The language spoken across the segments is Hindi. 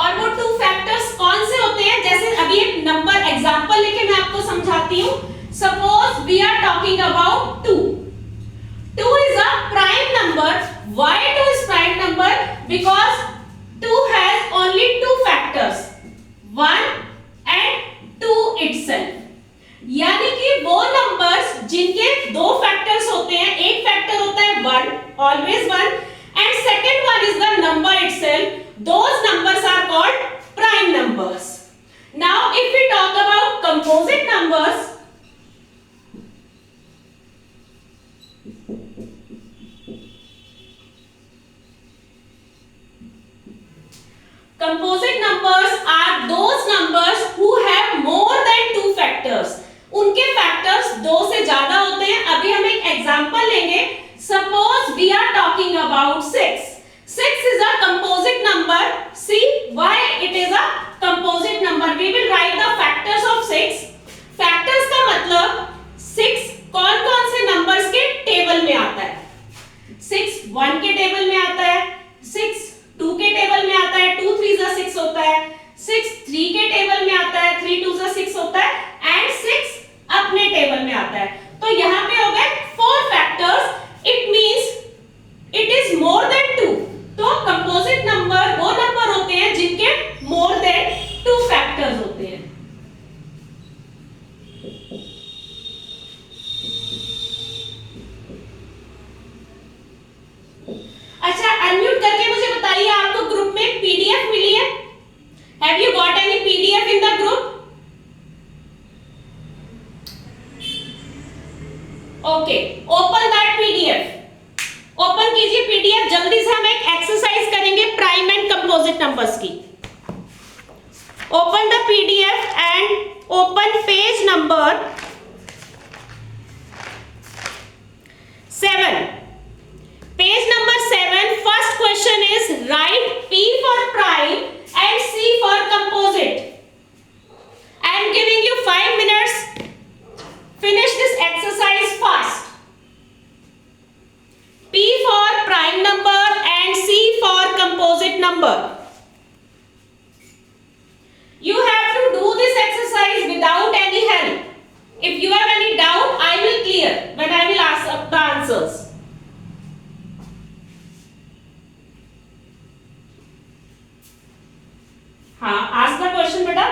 और वो टू फैक्टर्स कौन से होते हैं, जैसे अभी एक नंबर एग्जांपल लेके मैं आपको समझाती हूं. Suppose we are talking about 2. 2 is a prime number. Why 2 is prime number? Because 2 has only two factors, 1 and 2 itself. यानी कि वो नंबर्स जिनके दो फैक्टर्स होते हैं, एक फैक्टर होता है 1, always 1, and second one is the number itself. Those numbers are called prime numbers. Now if we talk about composite numbers, composite numbers are those numbers who have more than two factors. उनके फैक्टर्स दो से ज्यादा होते हैं. अभी हम एक एग्जांपल लेंगे. Suppose we are talking about 6. 6 is a composite number. See why it is a composite number. We will write the factors of 6. Factors का मतलब 6 कौन-कौन से नंबर्स के टेबल में आता है. 6 1 के टेबल में आता है, 6 2 के टेबल में आता है, 2 3 जा 6 होता है, 6 3 के टेबल में आता है, 3 2 जा 6 होता है, एंड 6 अपने टेबल में आता है. तो यहाँ पे हो गए 4 factors. It means it is more than 2. तो कंपोजिट नंबर वो नंबर होते हैं जिनके मोर देन 2 फैक्टर्स होते हैं. अच्छा, अनम्यूट करके मुझे बताइए, आपको ग्रुप में पीडीएफ मिली है? Have you got any PDF in the group? Okay, open that PDF. Open कीजिए पीडीएफ. जल्दी से हम एक एक्सरसाइज करेंगे प्राइम एंड कंपोजिट नंबर्स की. Open the PDF and open page number 7. Page number 7. First question is write P for prime and C for composite. I am giving you 5 minutes. Finish this exercise fast. P for prime number and C for composite number. You have to do this exercise without any help. If you have any doubt, I will clear when I will ask the answers. हाँ, ask the question बेटा.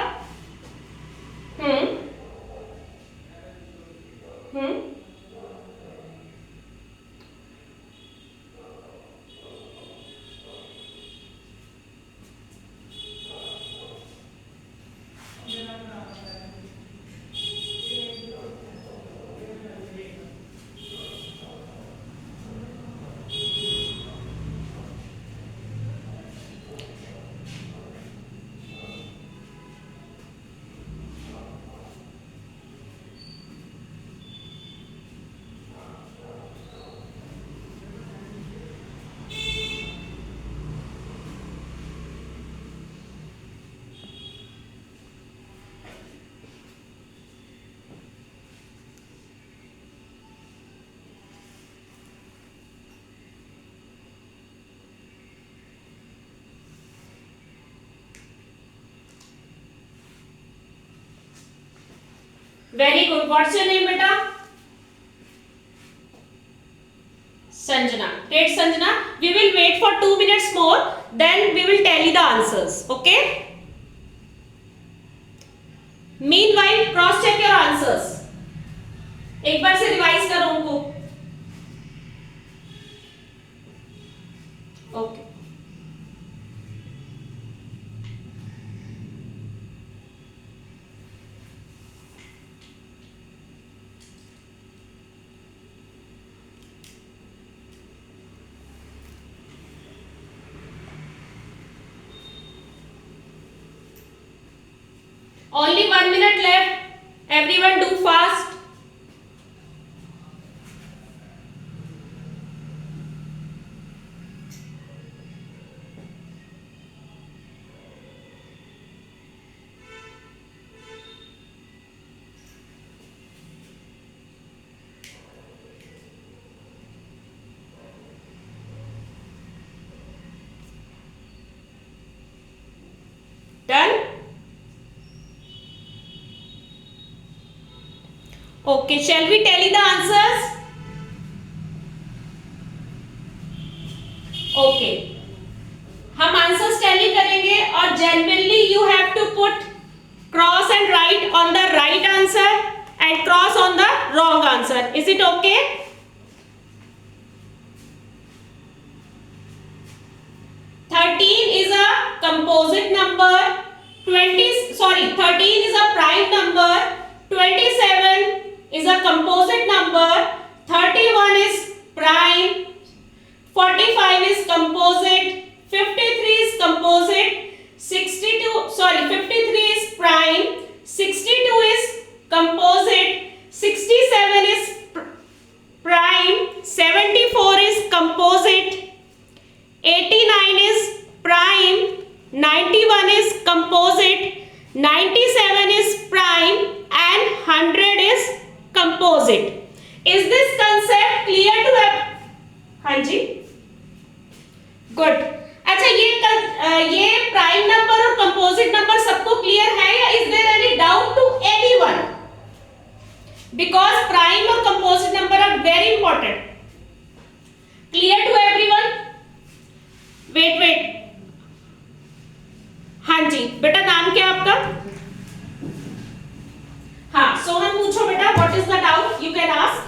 Very good. What's your name, beta? Sanjana. Great, Sanjana. We will wait for 2 minutes more. Then we will tell you the answers. Okay? Meanwhile, cross check your answers. एक बार से रिवाइज करो उनको. Okay. Only 1 minute left. Everyone do fast. Okay, shall we tally the answers? Okay, हम आंसर्स टैली करेंगे और generally you have to put cross and right on the right answer and cross on the wrong answer. Is it okay? is a composite number. 13 is a prime number. 27 is a composite number. 31 is prime. 45 is composite. 53 is composite. 53 is prime. 62 is composite. 67 is prime. 74 is composite. 89 is prime. 91 is composite. 97 is prime and 100 is composite. Is this concept clear to have? हाँ जी, गुड. अच्छा, ये प्राइम नंबर और कंपोजिट नंबर सबको क्लियर है या is there any doubt to anyone? Because prime और composite number are very important. Clear to everyone? Wait. हाँ जी बेटा, नाम क्या आपका? हाँ, सोहन पूछो बेटा, what is the doubt? You can ask.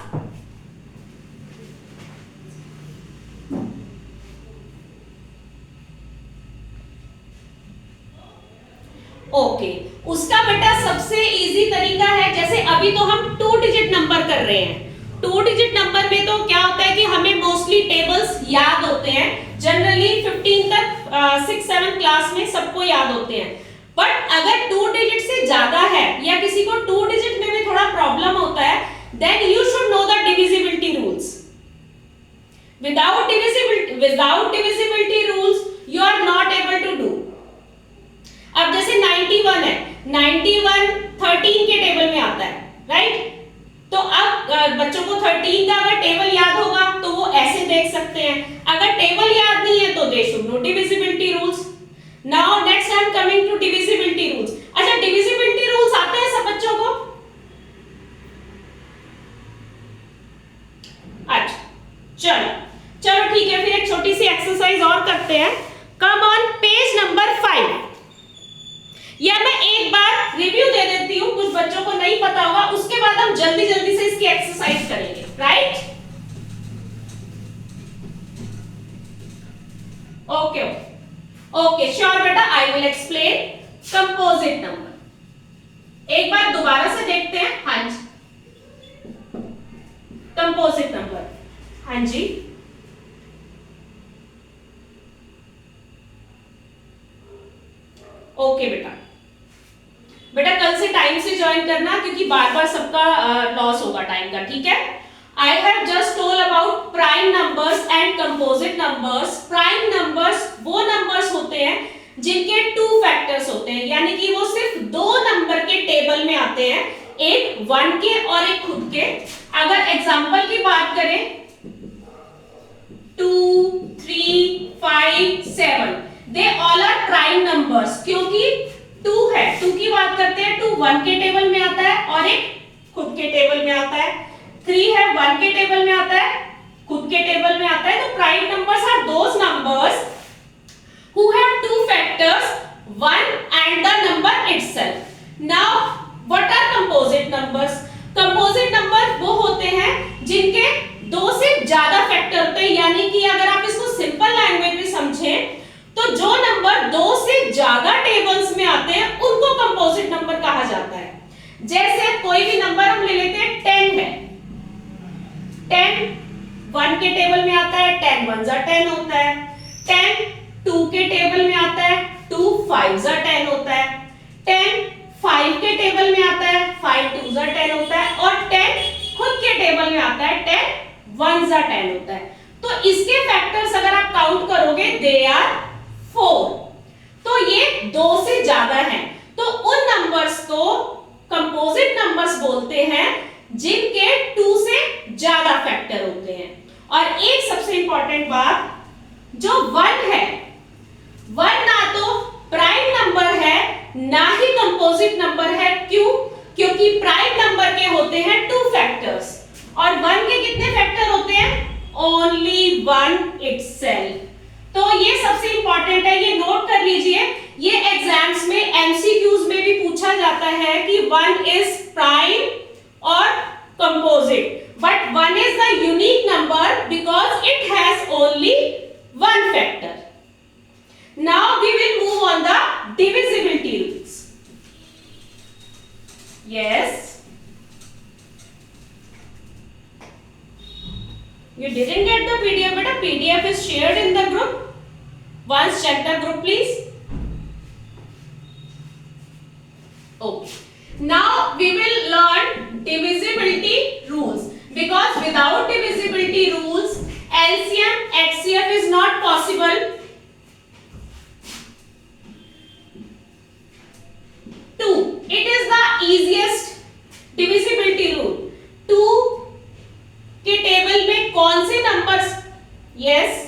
Okay, उसका बेटा सबसे इजी तरीका है, जैसे अभी तो हम 2 डिजिट नंबर कर रहे हैं. 2 डिजिट नंबर में तो क्या होता है कि हमें मोस्टली टेबल्स याद होते हैं. जनरली 15 तक 6-7 क्लास में सबको याद होते हैं. बट अगर 2 डिजिट से ज्यादा है या किसी को 2 डिजिट में भी थोड़ा प्रॉब्लम होता है, then you should know the divisibility rules. Without divisibility rules you are not able to do. अब जैसे 91 है, 91 13 के टेबल में आता है, राइट? तो अब बच्चों को 13 का अगर टेबल याद होगा तो वो ऐसे देख सकते हैं. अगर टेबल याद नहीं है तो they should know divisibility rules. Now next I am coming to divisibility rules. अच्छा, डिविजिबिलिटी रूल्स आते हैं सब बच्चों को? अच्छा, चलो ठीक है, फिर एक छोटी सी एक्सरसाइज और करते हैं. Come on page number 5. या मैं एक बार रिव्यू दे देती हूं, कुछ बच्चों को नहीं पता होगा, उसके बाद हम जल्दी जल्दी से इसकी एक्सरसाइज करेंगे, राइट? ओके, श्योर बेटा, I will explain. Composite number एक बार दोबारा से देखते हैं. हाँ जी, कंपोजिट नंबर. हाँ जी, ओके बेटा कल से टाइम से ज्वाइन करना, क्योंकि बार बार सबका लॉस होगा टाइम का, ठीक है? I have just told about prime numbers and composite numbers. Prime numbers वो नंबर्स होते हैं जिनके 2 फैक्टर्स होते हैं, यानी कि वो सिर्फ 2 नंबर के टेबल में आते हैं, एक 1 के और एक खुद के. अगर एग्जांपल की बात करें 2, 3, 5, 7, they all are prime numbers. क्योंकि 2 है, 2 की बात करते हैं, 2 1 के टेबल में आता है और एक खुद के टेबल में आता है. 3 है, 1 के टेबल में आता है, खुद के टेबल में आता है. तो prime numbers are those numbers who have 2 factors, 1 and the number itself. Now what are composite numbers? Composite number वो होते हैं जिनके 2 से ज्यादा फैक्टर होते हैं, यानी कि अगर आप इसको सिंपल लैंग्वेज में समझें तो जो नंबर 2 से ज्यादा टेबल्स में आते हैं उनको कंपोजिट नंबर कहा जाता है. जैसे कोई भी नंबर हम ले लेते हैं, 10 है, 10 1 के टेबल में आता है, 10 1 जा 10 होता है. 10 2 के टेबल में आता है, 2 5 जा 10 होता है. 10 5 के टेबल में आता है, 5 2 जा 10 होता है. और 10 खुद के टेबल में आता है, 10 1 जा 10 होता है. तो इसके फैक्टर्स अगर आप काउंट करोगे, दे आर 4. तो ये 2 से ज्यादा हैं, तो उन नंबर्स को कंपोजिट नंबर्स बोलते हैं जिनके 2 से ज्यादा फैक्टर होते हैं. और एक सबसे इंपॉर्टेंट बात, जो 1 है, 1 ना तो प्राइम नंबर है ना ही कंपोजिट नंबर है. क्यों? क्योंकि प्राइम नंबर के होते हैं 2 फैक्टर्स और 1 के कितने फैक्टर होते हैं? Only 1 itself. तो ये सबसे इंपॉर्टेंट है, ये नोट कर लीजिए। ये एग्जाम्स में एमसीक्यूज में भी पूछा जाता है कि 1 इज प्राइम और composite, but 1 is the unique number because it has only 1 factor. Now we will move on the divisibility rules. Yes, you didn't get the PDF, but a PDF is shared in the group. Once check the group, please. Okay. Now we will learn divisibility rules, because without divisibility rules, LCM, HCF is not possible. 2. It is the easiest divisibility rule. 2 के टेबल में कौन से नंबर्स? यस,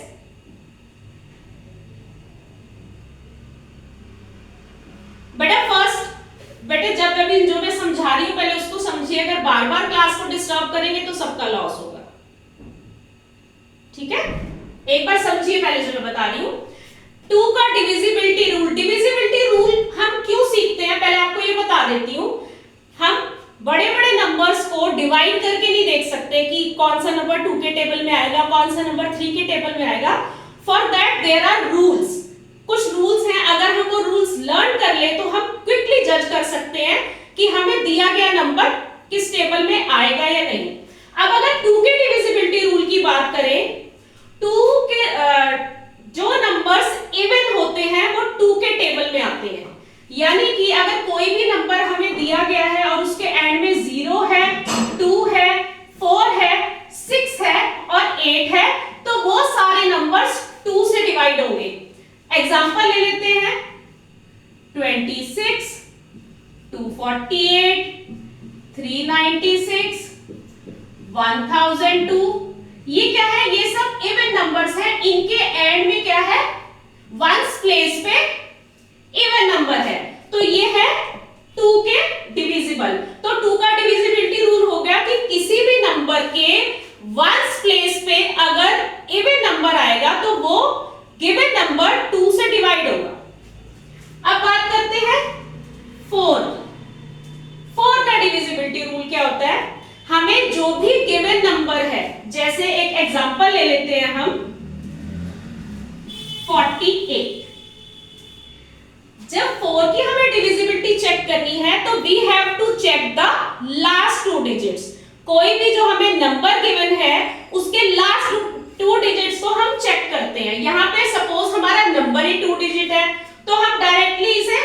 बेटा जब अभी जो मैं समझा रही हूं पहले उसको समझिए। अगर बार बार क्लास को डिस्टर्ब करेंगे तो सबका लॉस होगा, ठीक है? एक बार समझिए पहले जो मैं बता रही हूं। 2 का डिविजिबिलिटी रूल। डिविजिबिलिटी रूल हम क्यों सीखते हैं पहले आपको ये बता देती हूं। हम बड़े बड़े नंबर्स को डिवाइड करके नहीं देख सकते कि कौन सा नंबर 2 के टेबल में आएगा, कौन सा नंबर 3 के टेबल में आएगा। For that there are rules. कुछ रूल्स हैं, अगर हम वो रूल्स लर्न कर ले तो हम क्विकली जज कर सकते हैं कि हमें दिया गया नंबर किस टेबल में आएगा या नहीं। अब अगर 2 के डिविजिबिलिटी रूल की बात करें, 2 के जो नंबर्स इवन होते हैं वो 2 के टेबल में आते हैं। यानी कि अगर कोई भी नंबर हमें दिया गया है और उसके एंड में 0 है, 2 है, 4 है, 6 है और 8 है, तो वो सारे नंबर्स 2 से डिवाइड होंगे। एग्जांपल ले लेते हैं, 26, 248, 396, 1002। ये क्या है? ये सब इवन नंबर्स हैं। इनके एंड में क्या है? वंस प्लेस पे इवन नंबर है, तो ये है 2 के डिविजिबल। तो 2 का डिविजिबिलिटी रूल हो गया कि किसी भी नंबर के वंस प्लेस पे अगर इवन नंबर आएगा तो वो गिवन नंबर 2 से डिवाइड होगा। अब बात करते हैं 4। 4 का डिविजिबिलिटी रूल क्या होता है? हमें जो भी गिवन नंबर है, जैसे एक एग्जांपल ले लेते हैं हम 48। जब 4 की हमें डिविजिबिलिटी चेक करनी है तो we have to check the last 2 digits. कोई भी जो हमें नंबर गिवन है उसके लास्ट 2 डिजिट्स को हम चेक करते हैं। यहाँ पे सपोज हमारा नंबर ही 2 डिजिट है तो हम डायरेक्टली इसे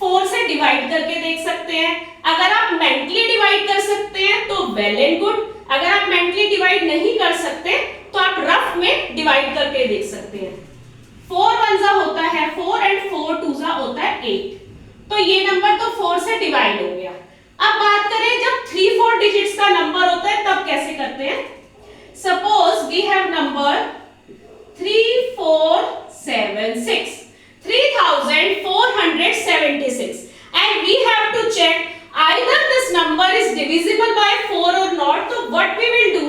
4 से डिवाइड करके देख सकते हैं। अगर आप मेंटली डिवाइड कर सकते हैं तो वेल एंड गुड। अगर आप मेंटली डिवाइड नहीं कर सकते तो आप रफ में डिवाइड करके देख सकते हैं। 4 1 जा होता है 4 एंड 4 2 जा होता है 8। तो ये नंबर तो 4 से डिवाइड हो गया। अब बात करें जब 3-4 डिजिट्स का नंबर होता है तब कैसे करते हैं। Suppose we have number 3476, 3476 and we have to check either this number is divisible by 4 or not. So what we will do,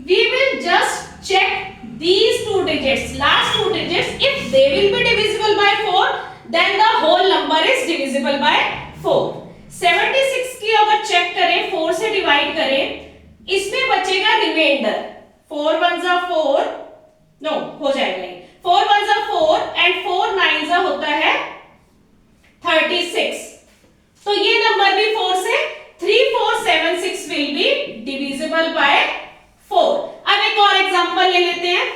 we will just check these 2 digits, last 2 digits. If they will be divisible by 4, then the whole number is divisible by 4. 76 की अगर चेक करें 4 से डिवाइड करें, इसमें बचेगा रिमाइंडर 4 1 जा 4, नो हो जाएगा नहीं, 4 1 जा 4 एंड 4 9 जा होता है 36। तो ये नंबर भी 4 से 3476 विल बी डिविजिबल बाय 4। अब एक और एग्जांपल ले लेते हैं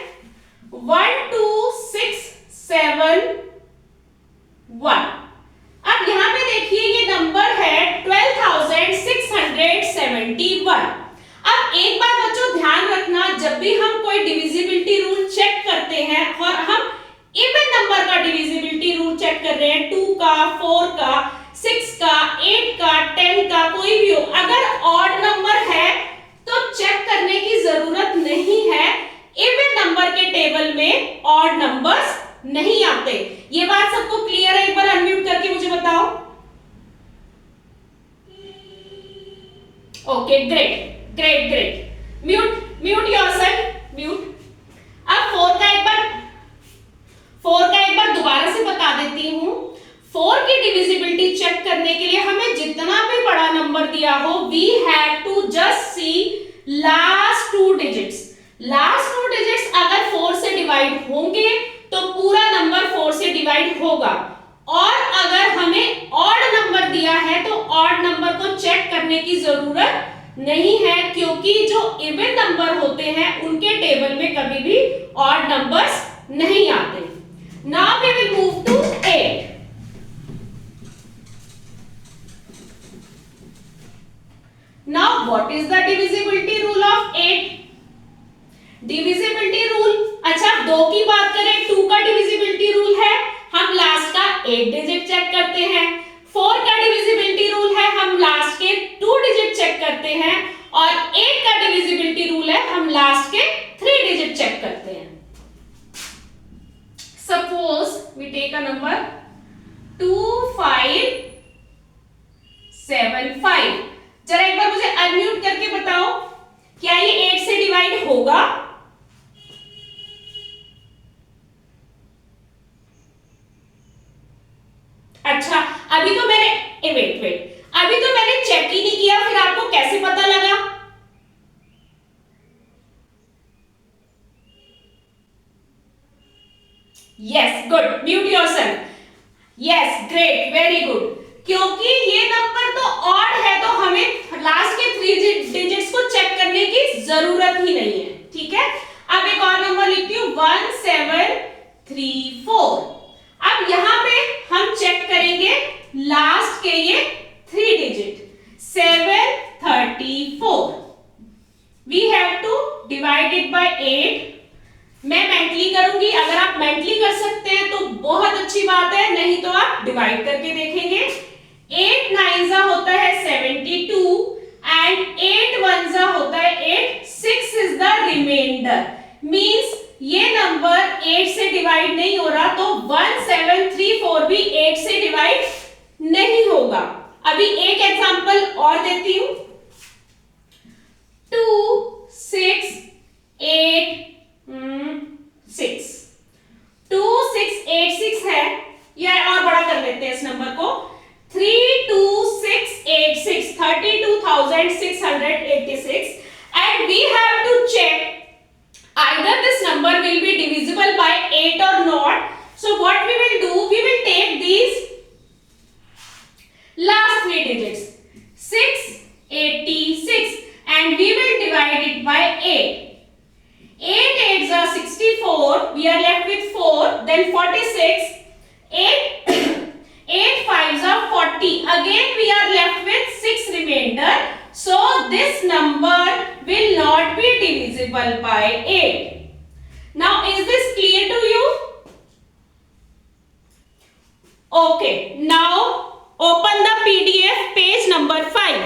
12671। अब यहां पे देखिए ये नंबर है 12671। अब एक बात बच्चों ध्यान रखना, जब भी हम कोई डिविजिबिलिटी रूल चेक करते हैं और हम इवन नंबर का डिविजिबिलिटी रूल चेक कर रहे हैं, 2 का, 4 का, 6 का, 8 का, 10 का, कोई भी हो, अगर ऑड नंबर है तो चेक करने की जरूरत नहीं है। इवन नंबर के टेबल में ऑड नंबर्स नहीं आते। ये बात सबको क्लियर है? एक बार अनम्यूट करके मुझे बताओ। Okay, great great great. Mute yourself, mute. अब 4 का एक बार दोबारा से बता देती हूँ। 4 की डिविजिबिलिटी चेक करने के लिए हमें जितना भी बड़ा नंबर दिया हो, we have to just see last 2 digits. Last 2 digits अगर 4 से डिवाइड होंगे तो पूरा नंबर 4 से डिवाइड होगा, और अगर हमें ऑड नंबर दिया है तो ऑड नंबर को चेक करने की जरूरत नहीं है, क्योंकि जो इवन नंबर होते हैं उनके टेबल में कभी भी ऑड नंबर्स नहीं आते। Now we will move to 8। Now what is the divisibility rule of 8? Divisibility rule, अच्छा 2 की बात करें, 2 का डिविजिबिलिटी रूल है हम लास्ट का 8 डिजिट चेक करते हैं। 4 का डिविजिबिलिटी रूल है हम लास्ट के 2 डिजिट चेक करते हैं, और 8 का डिविजिबिलिटी रूल है हम लास्ट के 3 डिजिट चेक करते हैं। Suppose we take a number 2575। जरा एक बार मुझे अनम्यूट करके बताओ, क्या ये 8 से डिवाइड होगा? अच्छा, अभी तो मैंने वेट, अभी तो मैंने चेक ही नहीं किया, फिर आपको कैसे पता लगा? Yes, good, mute yourself. Yes, great, very good. क्योंकि ये नंबर तो ऑड है तो हमें लास्ट के 3 डिजिट्स को चेक करने की जरूरत ही नहीं है, ठीक है। अब एक और नंबर लिखती हूँ 1734। अब यहां पे हम चेक करेंगे लास्ट के ये 3 digit 734। We have to divide it by 8। मैं मेंटली करूंगी, अगर आप मेंटली कर सकते हैं तो बहुत अच्छी बात है, नहीं तो आप डिवाइड करके देखेंगे। 8 9 होता है 72 एंड 8 1 होता है 8। 6 इज द रिमाइंडर, मींस ये नंबर 8 से डिवाइड नहीं हो रहा, तो 1734 भी 8 से डिवाइड नहीं होगा। अभी एक एग्जांपल और देती हूं, 2 6 8 6 2 6 8 6 है, या और बड़ा कर लेते हैं इस नंबर को, 32686 32,686, and we have to check either this number will be divisible by 8 or not. So what we will do, we will take these last 3 digits 686 and we will divide it by 8. 8 8s are 64, we are left with 4, then 46, 8 8 5s are 40, again we are left with 6 remainder, so this number will not be divisible by 8. Now is this clear to you? Okay, now open the PDF page number 5.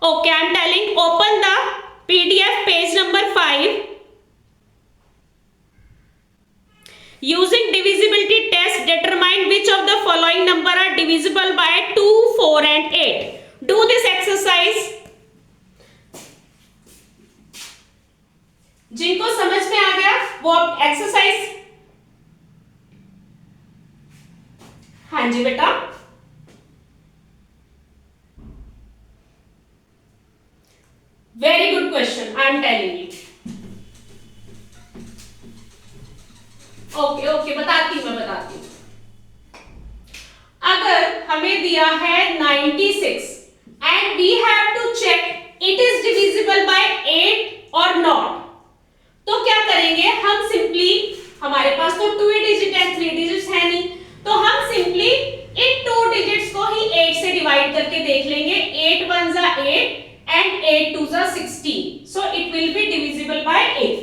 Okay, I am telling open the PDF page number 5. Using divisibility test, determine which of the following number are divisible by 2, 4 and 8. Do this exercise. जिनको समझ में आ गया वो एक्सरसाइज, हाँ जी बेटा, very good question, I am telling you. Okay okay, बताती हूं। अगर हमें दिया है 96 and we have to check it is divisible by 8 और नॉट, तो क्या करेंगे हम? सिंपली, हमारे पास तो 2 डिजिट है, 3 डिजिट्स है नहीं, तो हम सिंपली इन 2 डिजिट्स को ही 8 से डिवाइड करके देख लेंगे। 8 1 जा 8 and 8 2 जा 16, so it will be divisible by 8,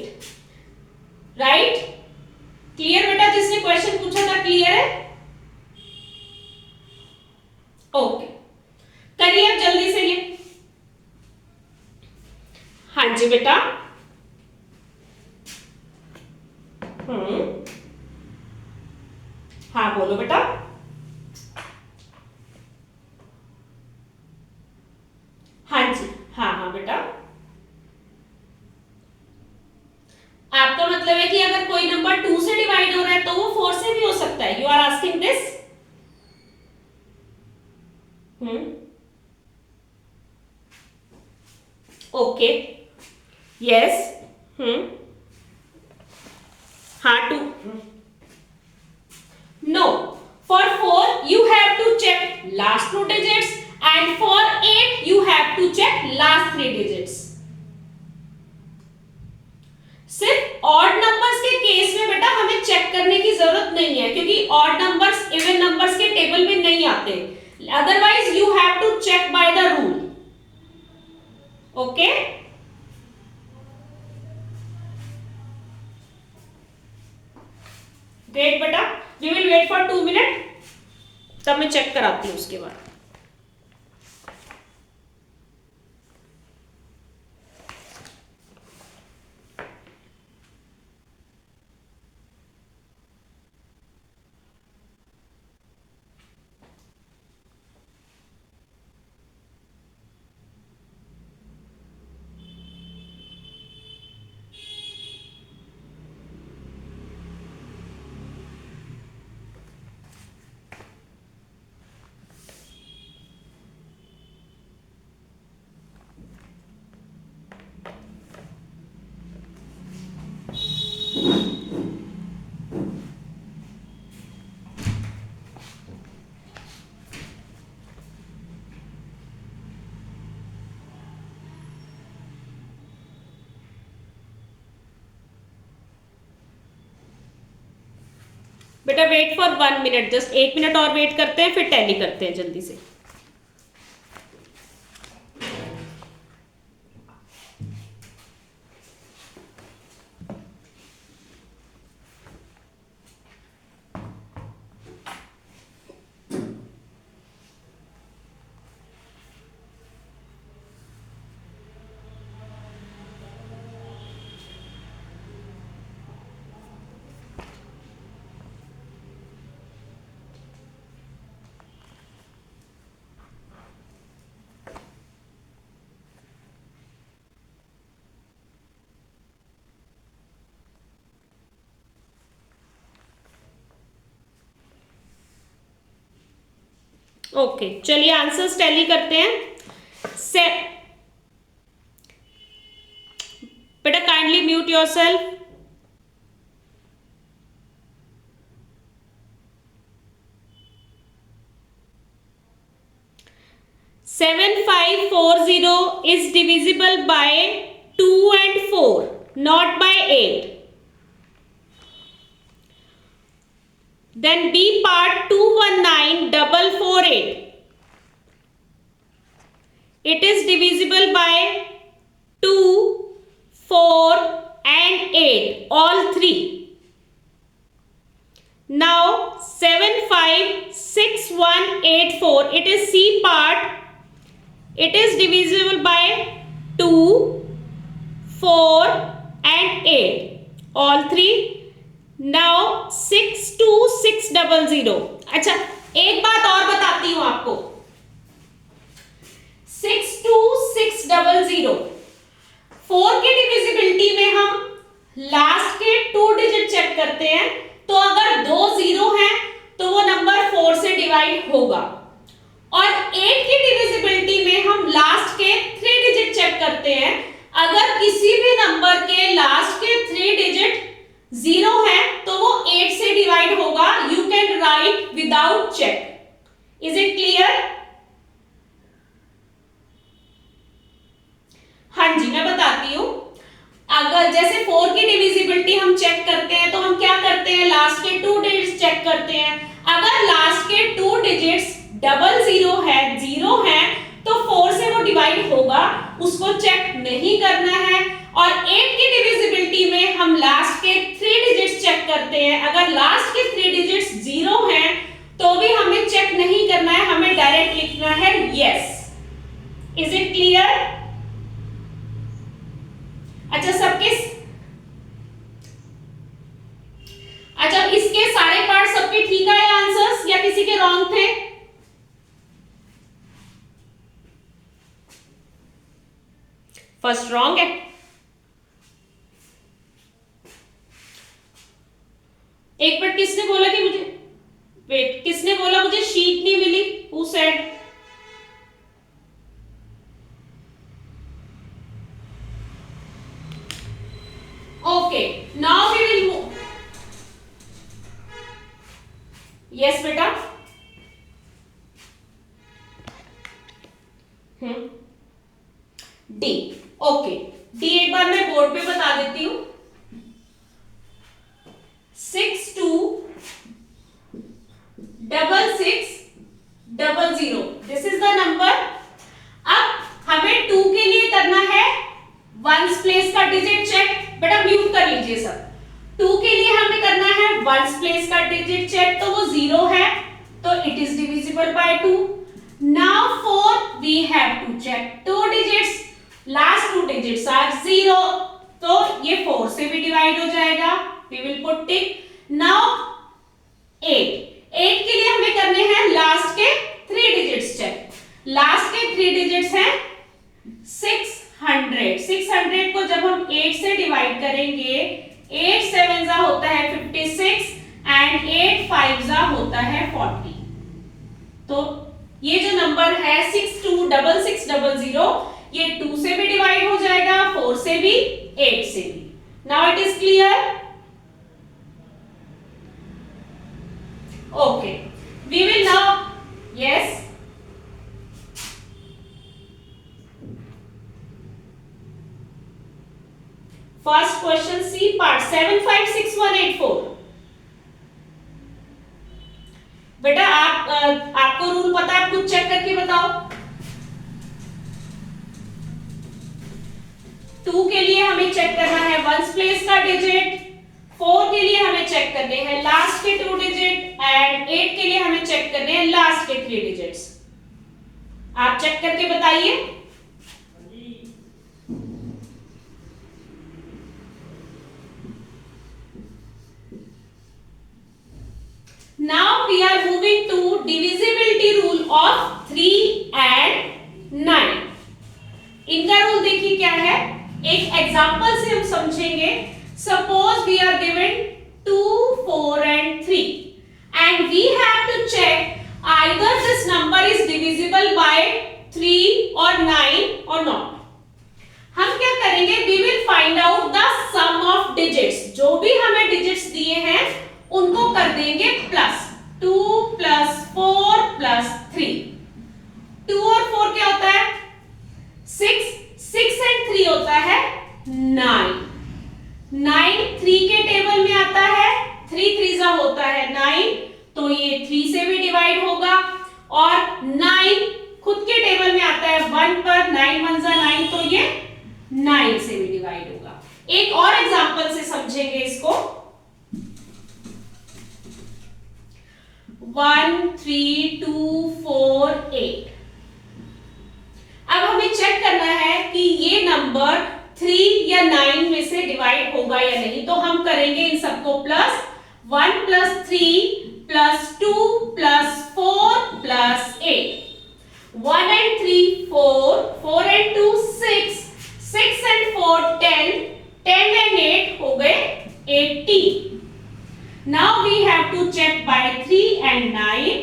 right? Clear बेटा? जिसने क्वेश्चन पूछा था क्लियर है? ओके, करिए अब जल्दी से ये। हाँ जी बेटा, हाँ बोलो बेटा। आपका मतलब है कि अगर कोई नंबर 2 से डिवाइड हो रहा है तो वो 4 से भी हो सकता है। You are asking this? Okay, yes. हाँ, 2। No, for 4 you have to check last 2 digits and for 8 you have to check last 3 digits. सिर्फ ऑड नंबर्स के केस में बेटा हमें चेक करने की जरूरत नहीं है, क्योंकि ऑड नंबर्स इवन नंबर्स के टेबल में नहीं आते। Otherwise you have to check by the rule. Okay, wait बेटा, we will wait for 2 minute, तब मैं चेक कराती हूँ उसके बाद। बेटा wait for 1 minute, just 1 minute और वेट करते हैं, फिर टैली करते हैं जल्दी से। ओके, चलिए आंसर्स टैली करते हैं। बेटा kindly mute yourself. Seven 540 is divisible by 2 and 4, not by 8. Then B part 219448. It is divisible by 2, 4 and 8, all three. Now 756184. It is C part. It is divisible by 2, 4 and 8, all three. Now 62600. अच्छा, एक बात और बताती हूं आपको। 62600 4 की डिविजिबिलिटी में हम लास्ट के 2 डिजिट चेक करते हैं, तो अगर 2 0 हैं तो वो नंबर 4 से डिवाइड होगा, और 8 की डिविजिबिलिटी में हम लास्ट के 3 डिजिट चेक करते हैं। अगर किसी भी नंबर के लास्ट के 3 डिजिट 0 है तो वो 8 से डिवाइड होगा। You can write without check. Is it clear? हाँ जी, मैं बताती हूं। अगर जैसे 4 की डिविजिबिलिटी हम चेक करते हैं तो हम क्या करते हैं, लास्ट के 2 डिजिट्स चेक करते हैं। अगर लास्ट के 2 डिजिट्स 00 है, 0 है, तो 4 से वो डिवाइड होगा, उसको चेक नहीं करना है। और 8 की डिविजिबिलिटी में हम लास्ट के 3 डिजिट्स चेक करते हैं। अगर लास्ट के 3 डिजिट्स 0 हैं तो भी हमें चेक नहीं करना है, हमें डायरेक्ट लिखना है यस। Is it clear? अच्छा, अच्छा, इसके सारे पार्ट सबके ठीक आए आंसर्स या किसी के रॉन्ग थे? फर्स्ट रॉन्ग है। किसने बोला कि मुझे, वेट, किसने बोला मुझे शीट नहीं मिली? Who said? Okay, now we will move. Yes बेटा. डी. ओके, डी एक बार मैं बोर्ड पे बता देती हूं. 626600. This is the number. अब हमें 2 के लिए करना है वंस प्लेस का डिजिट चेक. बेटा म्यूट कर लीजिए सब. 2 के लिए हमें करना है वंस प्लेस का डिजिट चेक, तो वो 0 है, तो it is divisible by 2. Now 4 we have to check 2 digits. Last 2 digits are 0, तो ये 4 से भी डिवाइड हो जाएगा. We will put tick. Now 8 के लिए हमें करने हैं लास्ट के 3 डिजिट्स चेक. लास्ट के 3 डिजिट्स हैं 600. 600 को जब हम 8 से डिवाइड करेंगे, 8 7 जा होता है 56 एंड 8 5 जा होता है 40. तो ये जो नंबर है 626600, ये 2 से भी डिवाइड हो जाएगा, 4 से भी, 8 से भी. Now it is clear? Okay, we will now, yes, first question C part 756184. बेटा आपको रूल पता है, आप खुद चेक करके बताओ. 2 के लिए हमें चेक करना है वंस प्लेस का डिजिट, 4 के लिए हमें चेक करने हैं लास्ट के 2 डिजिट एंड 8 के लिए हमें चेक करने हैं लास्ट के 3 डिजिट्स. आप चेक करके बताइए. Now we are moving to divisibility rule of 3 and 9. इनका रूल देखिए क्या है. एक एग्जांपल से हम समझेंगे. Suppose we are given 2 4 and 3 and we have to check either this number is divisible by 3 or 9 or not. हम क्या करेंगे, we will find out the sum of digits. जो भी हमें डिजिट्स दिए हैं उनको कर देंगे प्लस. 2 + 4 + 3. 2 और 4 क्या होता है? 6 and 3 होता है 9. 9 3 के टेबल में आता है, 3 3 जा होता है 9, तो ये 3 से भी डिवाइड होगा. और 9 खुद के टेबल में आता है 1 पर, 9 1 जा 9, तो ये 9 से भी डिवाइड होगा. एक और एग्जांपल से समझेंगे इसको. 1 3 2 4 8. अब हमें चेक करना है कि ये नंबर 3 या 9 में से डिवाइड होगा या नहीं. तो हम करेंगे इन सबको plus. 1 + 3 + 2 + 4 + 8. 1 and 3 4, 4 and 2 6, 6 and 4 10, 10 and 8 हो गए 80. Now we have to check by 3 and 9.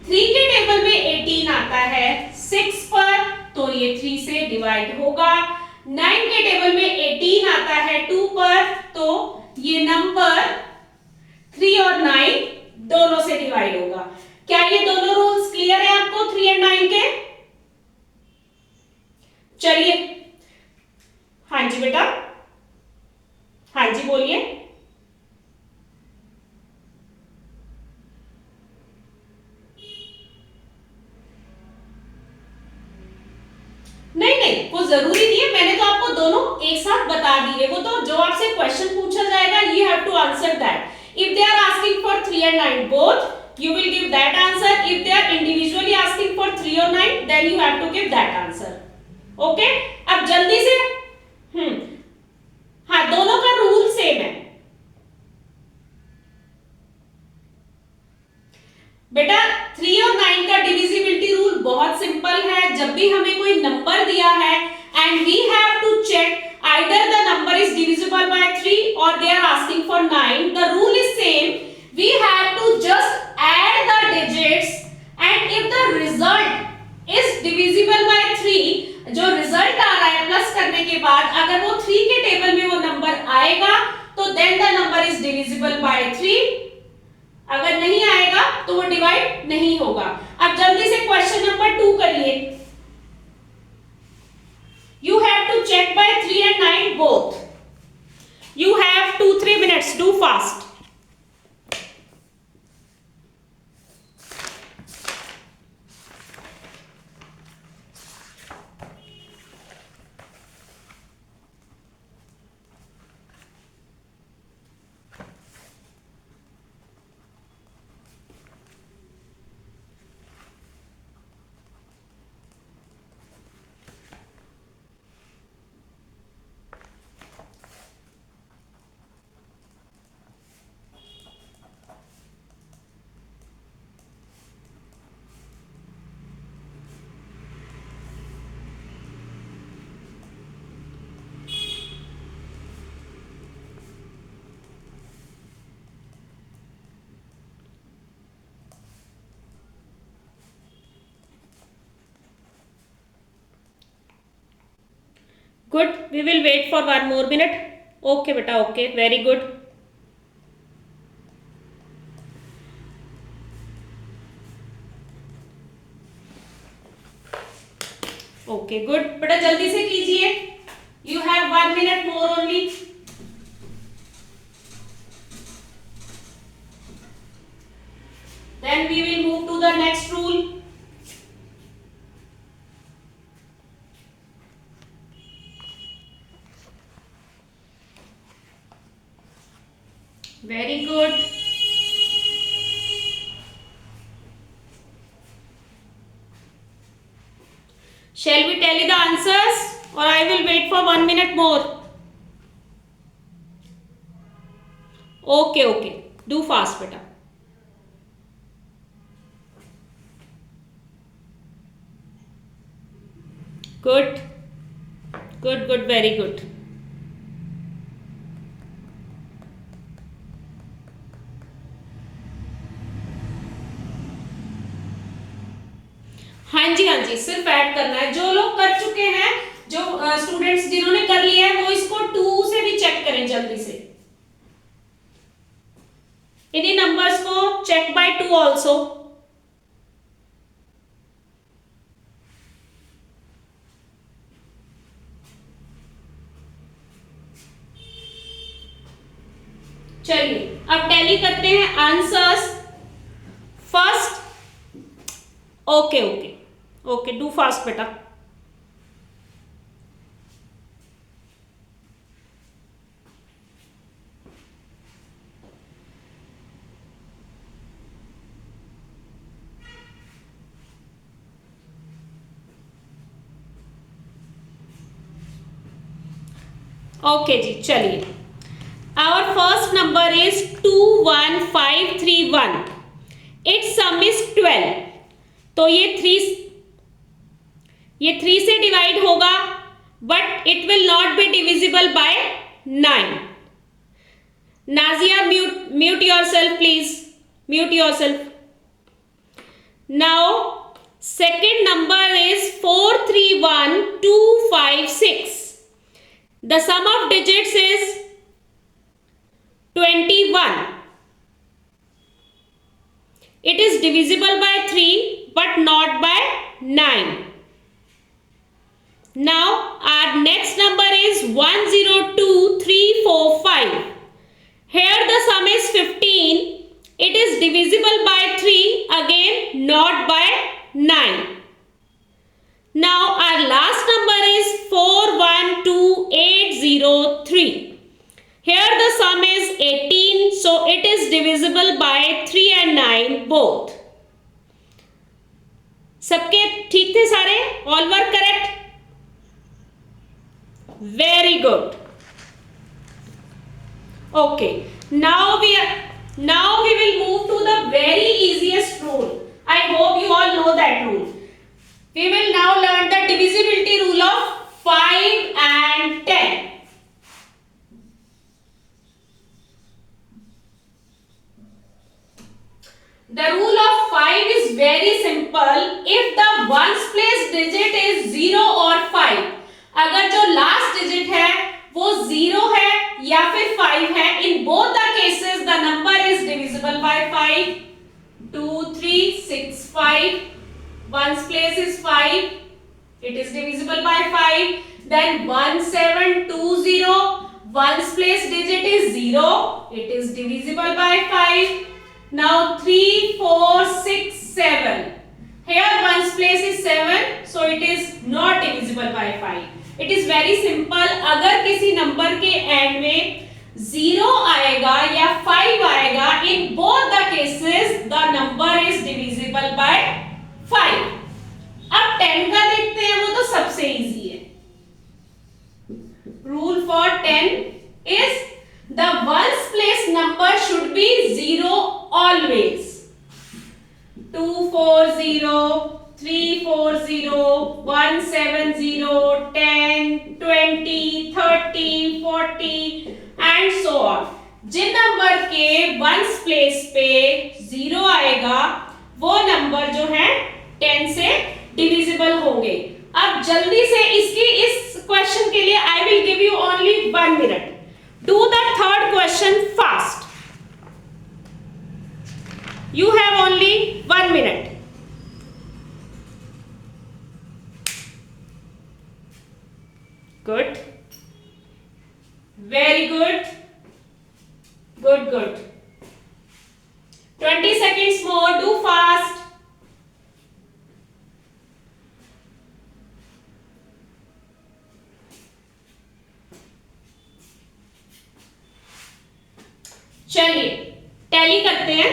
3 के टेबल में 18 आता है 6 पर, तो ये 3 से डिवाइड होगा. 9 के टेबल में 18 आता है 2 पर, तो ये नंबर 3 और 9 दोनों से डिवाइड होगा. क्या ये दोनों रूल्स क्लियर है आपको 3 और 9 के? चलिए, हाँ जी बेटा, हाँ जी बोलिए. नहीं, वो जरूरी नहीं है. मैंने तो आपको दोनों एक साथ बता दिए. वो तो जो आपसे क्वेश्चन पूछा जाएगा, you have to answer that. If they are asking for 3 and 9 both, you will give that answer. If they are individually asking for 3 or 9, then you have to give that answer. Okay? अब जल्दी से, हाँ, दोनों का रूल सेम है बेटा. 3 और 9 का डिविजिबिलिटी रूल बहुत सिंपल है. जब भी हमें कोई नंबर दिया है and we have to check either the number is divisible by 3 or they are asking for 9, the rule is same. We have आएगा तो then the number is divisible by 3, अगर नहीं आएगा तो वो डिवाइड नहीं होगा। अब जल्दी से क्वेश्चन नंबर 2 करिए। You have to check by 3 and 9 both. You have 2-3 minutes. Do fast. Good. We will wait for 1 more minute. Okay, beta. Okay. Very good. Okay, good. बेटा जल्दी से कीजिए. You have 1 minute more only. Then we will move to the next rule. Very good. Shall we tally the answers or I will wait for 1 minute more? Okay, okay. Do fast, beta. Good. Good, good, very good. हाँ जी सिर्फ ऐड करना है। जो लोग कर चुके हैं, जो स्टूडेंट्स जिन्होंने कर लिया है वो इसको 2 से भी चेक करें जल्दी से। इन्हीं नंबर्स को चेक बाय 2 ऑल्सो। चलिए अब टैली करते हैं answers. First, okay okay okay, do fast बेटा। ओके जी, चलिए। Our first number is 21531। Its sum is 12। तो ये 3 से डिवाइड होगा, but it will not be divisible by 9। Nazia, mute yourself please, mute yourself. Now second number is 431256। The sum of digits is 21. It is divisible by 3 but not by 9. Now our next number is 102345. Here the sum is 15. It is divisible by 3, again not by 9. Now our last number is 412803. Here the sum is 18, so it is divisible by 3 and 9 both. सबके ठीक थे सारे? All were correct? Very good. Okay. Now we will move to the very easiest rule. I hope you all know that rule. We will now learn the divisibility rule of 5 and 10. The rule of 5 is very simple. If the ones place digit is 0 or 5, अगर जो last digit है वो 0 है या फिर 5 है, in both the cases the number is divisible by 5. 2 3 6 5, ones place is 5, it is divisible by 5. Then 1720, ones place digit is 0, it is divisible by 5. Now 3 4 6 7, here ones place is 7, so it is not divisible by 5. It is very simple. अगर किसी नंबर के एंड में 0 आएगा या 5 आएगा, in both the cases the number is divisible by 5. अब 10 का देखते हैं, वो तो सबसे इजी है. Rule for 10 is the ones place number should be 0 always. 240, 340, 170, 10, 20, 30, 40 and so on. जिन नंबर के वंस प्लेस पे 0 आएगा, वो नंबर जो है 10 से डिविजिबल होंगे. अब जल्दी से इस क्वेश्चन के लिए I will give you only 1 minute. Do the third question fast. You have only 1 minute. Good. Very good. Good. 20 seconds more. Do fast. चलिए टैली करते हैं.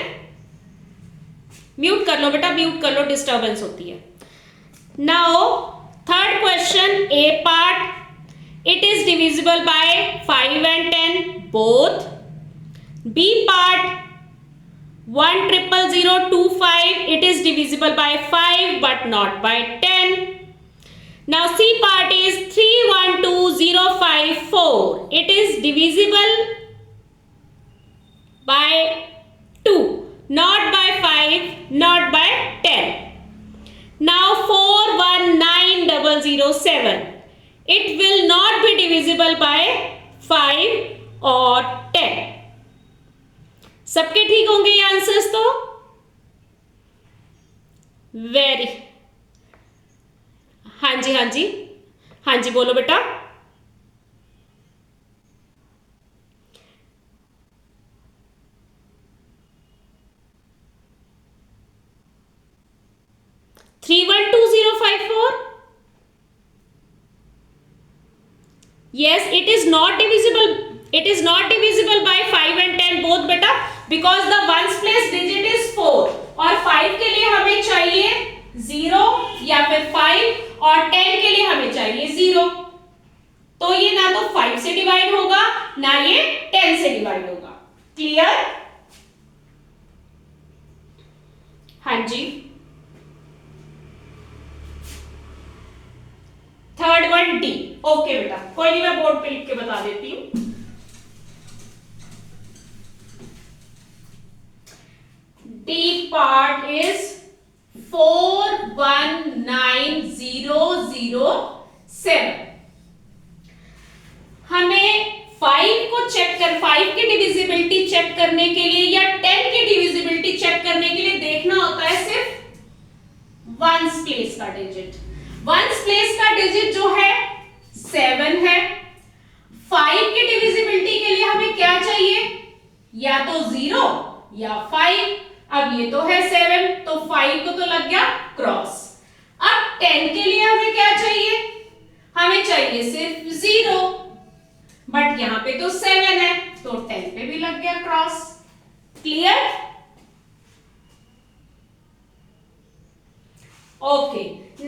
म्यूट कर लो बेटा, म्यूट कर लो, डिस्टर्बेंस होती है. Now third question, A part, it is divisible by 5 and 10 both. B part 1000225, it is divisible by 5 but not by 10. Now C part is 312054, it is divisible by 2, not by 5, not by 10. Now 419007, it will not be divisible by 5 or 10. सबके ठीक होंगे ये आंसर्स तो? वेरी, हाँ जी बोलो बेटा. Three 12054. Yes, it is not divisible. It is not divisible by 5 and 10 both बेटा, because the ones place digit is 4 और 5 के लिए हमें चाहिए 0 या फिर 5 और 10 के लिए हमें चाहिए 0. तो ये ना तो 5 से डिवाइड होगा ना ये 10 से डिवाइड होगा. क्लियर? हाँ जी. Third one D. ओके बेटा, कोई नहीं, मैं बोर्ड पे लिख के बता देती हूं. D part is 419007. हमें 5 की डिविजिबिलिटी चेक करने के लिए या 10 की डिविजिबिलिटी चेक करने के लिए देखना होता है सिर्फ वंस प्लेस का डिजिट. वंस प्लेस का डिजिट जो है 7 है. 5 की डिविजिबिलिटी के लिए हमें क्या चाहिए? या तो 0 या 5. अब ये तो है 7, तो 5 को तो लग गया क्रॉस. अब 10 के लिए हमें क्या चाहिए? हमें चाहिए सिर्फ 0, बट यहां पे तो 7 है, तो 10 पे भी लग गया cross. Clear? Okay,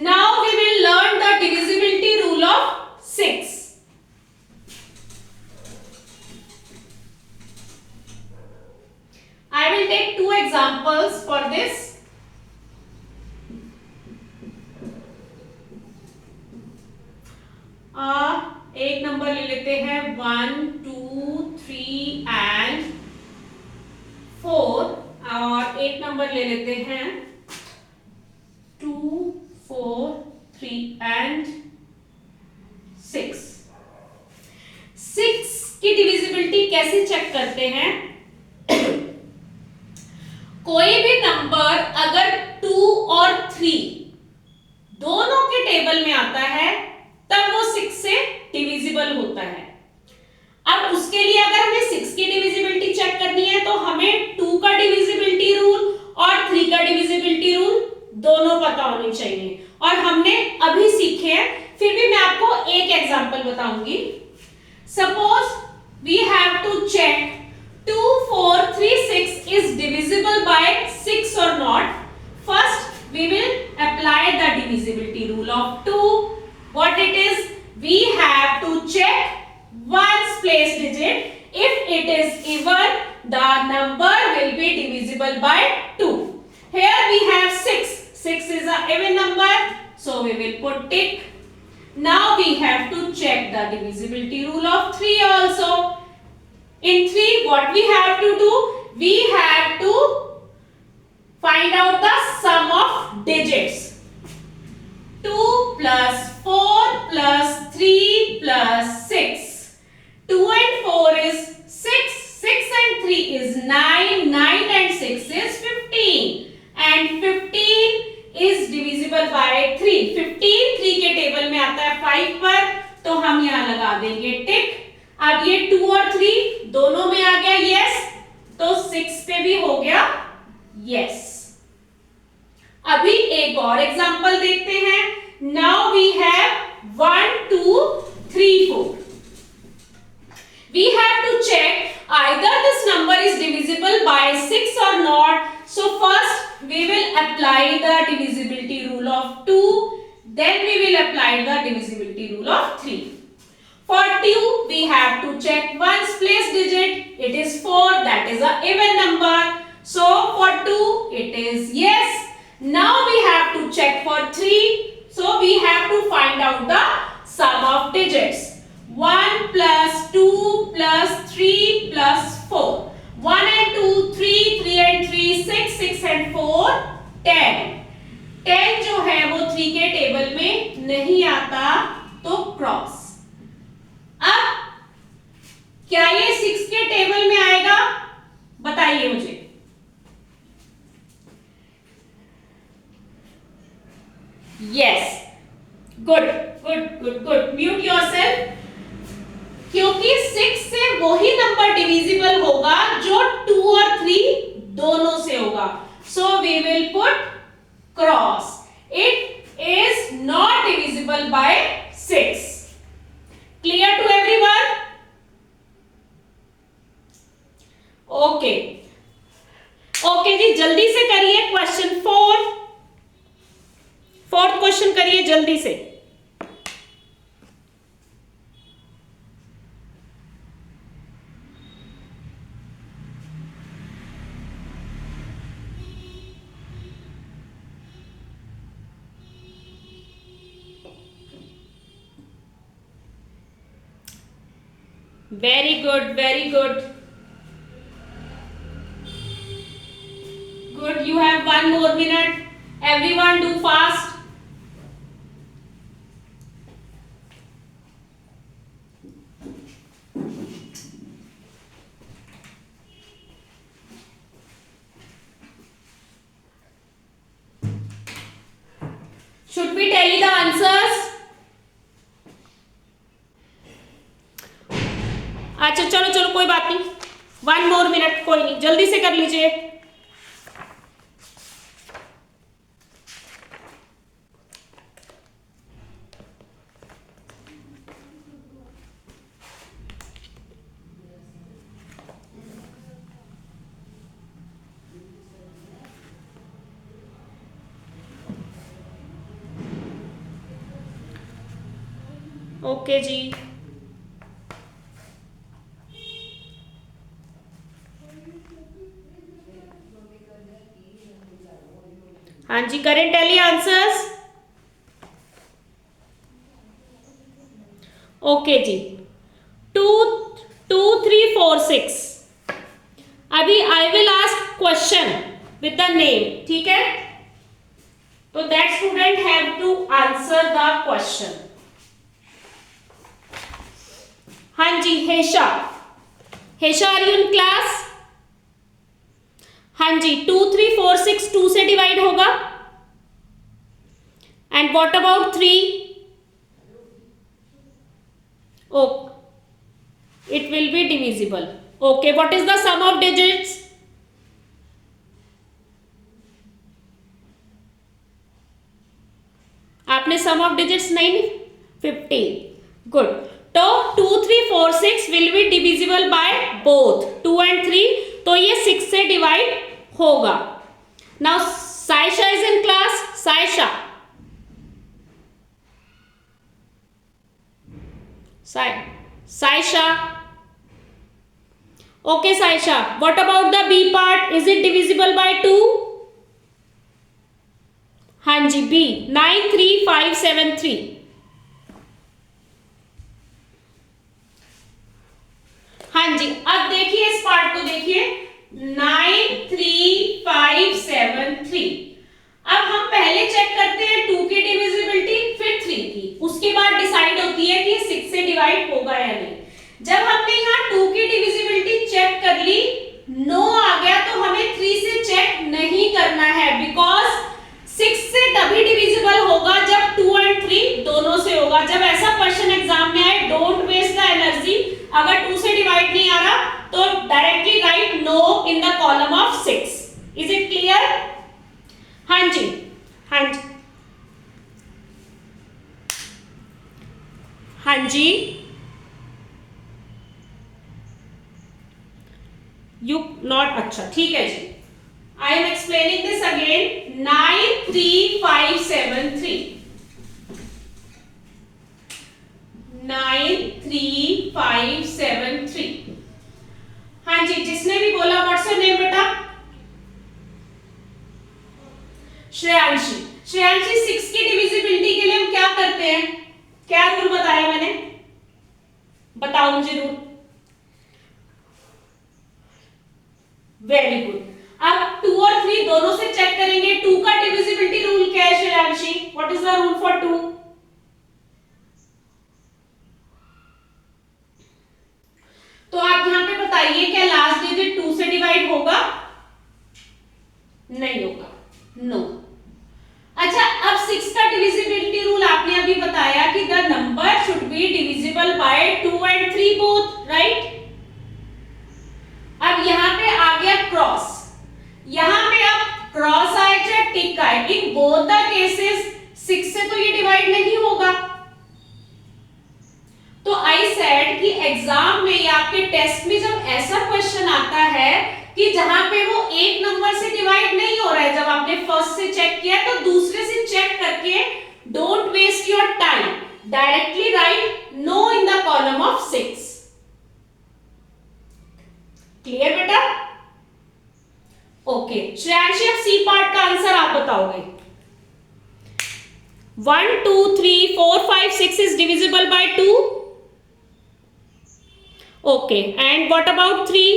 now we will learn the divisibility rule of 6. I will take 2 examples for this. एक नंबर ले लेते हैं 1 2 3 and 4 और एक नंबर ले लेते हैं 2 4 3 and 6. 6 की डिविजिबिलिटी डिविजिबिलिटी कैसे चेक करते हैं? कोई भी नंबर अगर 2 और 3 दोनों के टेबल में आता है तब वो 6 से डिविजिबल होता है। अब उसके लिए अगर हमें 6 की डिविजिबिलिटी चेक करनी है तो हमें 2 का डिविजिबिलिटी रूल और 3 का डिविजिबिलिटी रूल दोनों पता होने चाहिए, और हमने अभी सीखे हैं। फिर भी मैं आपको एक एग्जांपल बताऊंगी। Suppose we have to check 2, 4, 3, 6 is divisible by 6 or not. First, we will apply the divisibility rule of 2. What it is? We have to check ones place digit. If it is even, the number will be divisible by 2. Here we have 6. 6 is a even number, so we will put tick. Now we have to check the divisibility rule of 3 also. In 3, what we have to do? We have to find out the sum of digits. 2 plus 4 plus 3 plus 6. 2 and 4 is 6. 6 and 3 is 9. 9 and 6 is 15. And 15 is divisible by 3. 15 3 के टेबल में आता है 5 पर, तो हम यहाँ लगा देंगे टिक। अब ये 2 और 3 दोनों में आ गया यस, तो 6 पे भी हो गया यस। अभी एक और एग्जांपल देखते हैं। Now we have 1, 2, 3, 4. We have to check either this number is divisible by 6 or not. So first we will apply the divisibility rule of 2, then we will apply the divisibility rule of 3. For 2 we have to check ones place digit. It is 4, that is a even number. So for 2 it is yes. Now we have to check for 3. So we have to find out the sum of digits. 1 plus 2 plus 3 plus 4. 1 and 2, 3, 3 and 3, 6, 6 and 4, 10. 10 जो है वो 3 के टेबल में नहीं आता, तो क्रॉस। अब क्या ये 6 के टेबल में आएगा? बताइए मुझे। Yes, good good good good. Mute yourself. क्योंकि 6 से वही नंबर डिविजिबल होगा जो 2 और 3 दोनों से होगा, so we will put cross. It is not divisible by 6। Clear to everyone? Okay okay जी, जल्दी से करिए क्वेश्चन 4। फोर्थ क्वेश्चन करिए जल्दी से। Very good, very good. Good, you have 1 more minute. Everyone do fast. Should we tell you the answers? अच्छा चलो चलो कोई बात नहीं, 1 more minute, कोई नहीं, जल्दी से कर लीजिए। ओके जी, हाँ जी, करें टेली आंसर्स। ओके जी, 2, 2, 3, 4, 6। अभी I will ask question with the name, ठीक है? तो that student have to answer the question. हाँ जी, Hesha, Hesha are you in class? हाँ जी, 2 3 4 6 2 से डिवाइड होगा। And what about 3? Oh, it will be divisible. Okay, what is the sum of digits? आपने सम ऑफ डिजिट्स नहीं, 15। गुड। तो 2 3 4 6 will be divisible by both 2 and 3, तो ये 6 से डिवाइड होगा। Now Saisha is in class. Saisha, Saisha. Okay Saisha, what about the B part? Is it divisible by 2? हाँ जी, बी 9 3 5 7 3। हाँ जी, अब देखिए इस पार्ट को देखिए, 9 3 5 7 3। अब हम पहले चेक करते हैं 2 की डिविजिबिलिटी, फिर 3 की, उसके बाद डिसाइड होती है कि 6 से डिवाइड होगा या नहीं। जब हमने यहाँ 2 की डिविजिबिलिटी चेक कर ली, नो आ गया, तो हमें 3 से चेक नहीं करना है, बिकॉज 6 से तभी डिविजिबल होगा जब 2 एंड 3 दोनों से होगा। जब ऐसा क्वेश्चन एग्जाम में आए, डोंट वेस्ट द एनर्जी। अगर 2 से डिवाइड नहीं आ रहा तो directly write no in the column of 6। Is it clear? हाँ जी, हाँ जी, हाँ जी। यू नॉट, अच्छा ठीक है जी। I am explaining this again. 9 3 5 7 3, 9 3 5 7 3। हाँ जी, जिसने भी बोला, व्हाट्स योर नेम बेटा? श्रेयांशी। श्रेयांशी, 6 की डिविजिबिलिटी के लिए हम क्या करते हैं? क्या रूल बताया मैंने? बताओ मुझे रूल। Very good. अब 2 और 3 दोनों से चेक करेंगे। 2 का डिविजिबिलिटी रूल क्या है Shreyanshi? What is the rule for 2? तो आप यहां पे बताइए, क्या लास्ट डिजिट 2 से डिवाइड होगा? नहीं होगा, नो। अच्छा, अब 6 का डिविजिबिलिटी रूल आपने अभी बताया कि the number should be divisible by 2 and 3 both, right? अब यहां पे आ गया क्रॉस, यहां पे अब क्रॉस आए चाहे टिक आए, इन बोथ द केसेस 6 से तो ये डिवाइड नहीं होगा। तो आई सेड कि एग्जाम में या आपके टेस्ट में जब ऐसा क्वेश्चन आता है कि जहां पे वो एक नंबर से डिवाइड नहीं हो रहा है, जब आपने फर्स्ट से चेक किया तो दूसरे से चेक करके don't waste your time, directly write no in the column of 6। Clear बेटा? ओके श्रेयांशी, अब सी पार्ट का आंसर आप बताओगे। 1 2 3 4 5 6 is divisible by 2. Okay, and what about 3?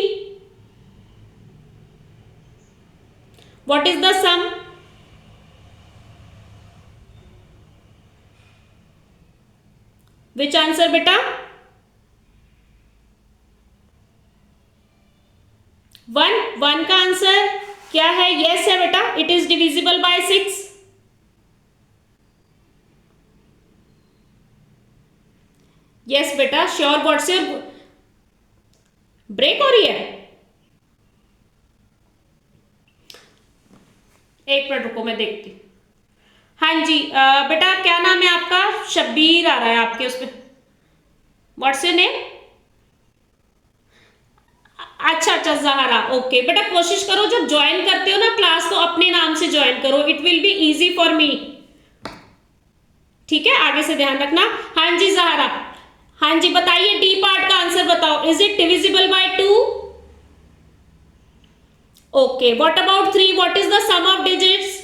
What is the sum? Which answer beta? 1 का आंसर क्या है? yes है बेटा, it is divisible by 6. yes बेटा, sure. What's your ब्रेक हो रही है? एक मिनट रुको, मैं देखती। हाँ जी बेटा, क्या नाम है आपका? शब्बीर आ रहा है आपके उस पर। What's your name? अच्छा अच्छा, जहारा। ओके बेटा, कोशिश करो जब ज्वाइन करते हो ना क्लास तो अपने नाम से ज्वाइन करो, it will be easy for me. ठीक है, आगे से ध्यान रखना। हाँ जी जहारा, हाँ जी बताइए, डी पार्ट का आंसर बताओ। Is it divisible by 2? Okay, what about 3? What is the sum of digits?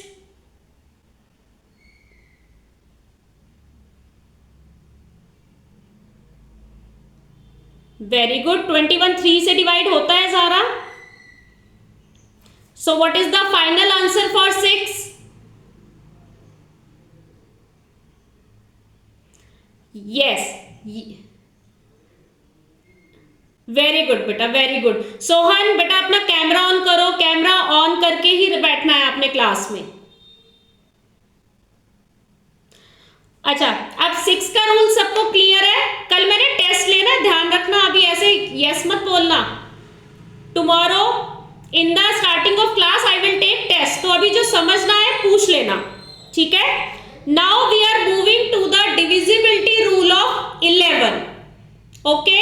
Very good, 21 3 से डिवाइड होता है Zahara. So what is the final answer for 6? yes very good बेटा, वेरी गुड। सोहन बेटा अपना कैमरा ऑन करो, कैमरा ऑन करके ही बैठना है आपने क्लास में। अच्छा, अब 6 का रूल सबको क्लियर है? कल मैंने टेस्ट लेना, ध्यान रखना, अभी ऐसे यस मत बोलना। Tomorrow in the starting of class I will take test, तो अभी जो समझना है पूछ लेना, ठीक है। Now we are moving to the divisibility rule of 11। Okay,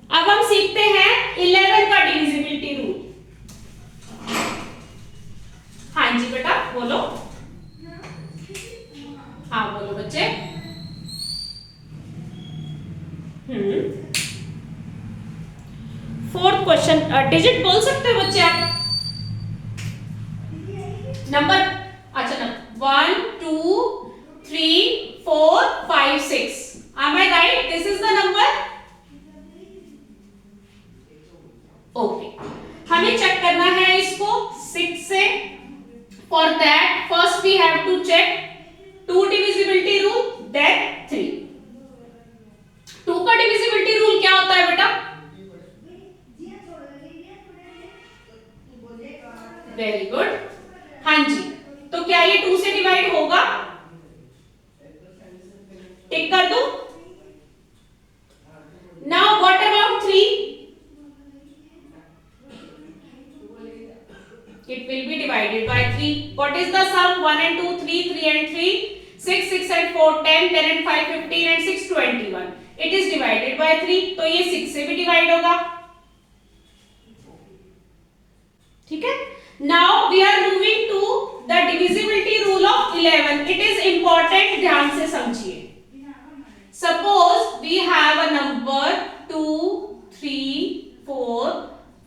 अब हम सीखते हैं 11 का डिविजिबिलिटी रूल। हाँ जी बेटा बोलो। हाँ बोलो बच्चे। फोर्थ क्वेश्चन, डिजिट बोल सकते हो बच्चे आप? नंबर, अच्छा ना, 1 2 3 4 5 6, am I right? This is the number. Okay, हमें चेक करना है इसको 6 से। For that first we have to check 2 divisibility rule, then 3। 2 का डिविजिबिलिटी रूल क्या होता है बेटा? वेरी गुड, हाँ जी। तो क्या ये 2 से डिवाइड होगा? टिक कर दो। Now what about 3? It will be divided by 3. What is the sum? 1 and 2, 3, 3 and 3, 6, 6 and 4, 10, 10 and 5, 15 and 6, 21. It is divided by 3, तो ये 6 से भी डिवाइड होगा, ठीक है। Now we are moving to the divisibility rule of 11. It is important, ध्यान से समझिए। Suppose we have a number 2, 3, 4,